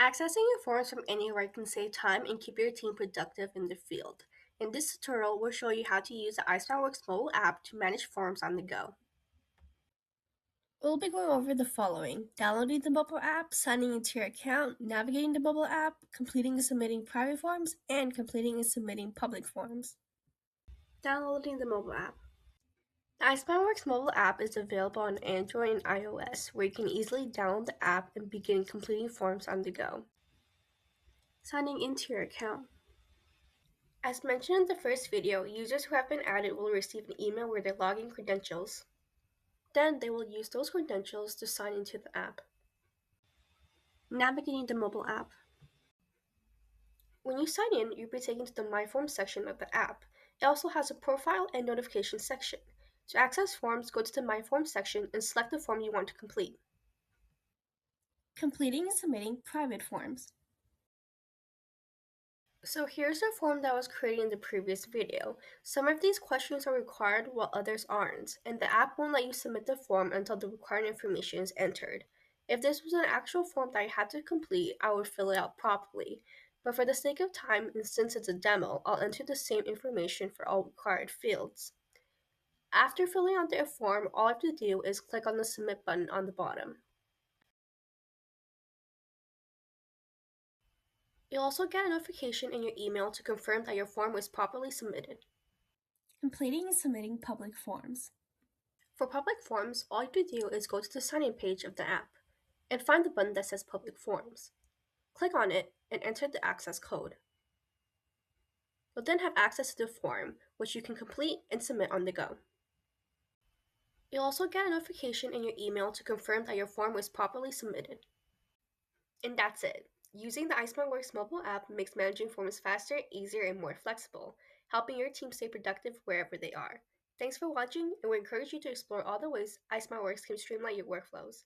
Accessing your forms from anywhere can save time and keep your team productive in the field. In this tutorial, we'll show you how to use the iSmartWorks mobile app to manage forms on the go. We'll be going over the following: downloading the mobile app, signing into your account, navigating the mobile app, completing and submitting private forms, and completing and submitting public forms. Downloading the mobile app. The iSmartWorks mobile app is available on Android and iOS, where you can easily download the app and begin completing forms on the go. Signing into your account. As mentioned in the first video, users who have been added will receive an email with their login credentials. Then they will use those credentials to sign into the app. Navigating the mobile app. When you sign in, you'll be taken to the My Forms section of the app. It also has a profile and notification section. To access forms, go to the My Forms section and select the form you want to complete. Completing and submitting private forms. So here's the form that was created in the previous video. Some of these questions are required while others aren't, and the app won't let you submit the form until the required information is entered. If this was an actual form that I had to complete, I would fill it out properly. But for the sake of time, and since it's a demo, I'll enter the same information for all required fields. After filling out the form, all I have to do is click on the Submit button on the bottom. You'll also get a notification in your email to confirm that your form was properly submitted. Completing and submitting public forms. For public forms, all you have to do is go to the sign-in page of the app and find the button that says Public Forms. Click on it and enter the access code. You'll then have access to the form, which you can complete and submit on the go. You'll also get a notification in your email to confirm that your form was properly submitted. And that's it. Using the iSmartWorks mobile app makes managing forms faster, easier, and more flexible, helping your team stay productive wherever they are. Thanks for watching, and we encourage you to explore all the ways iSmartWorks can streamline your workflows.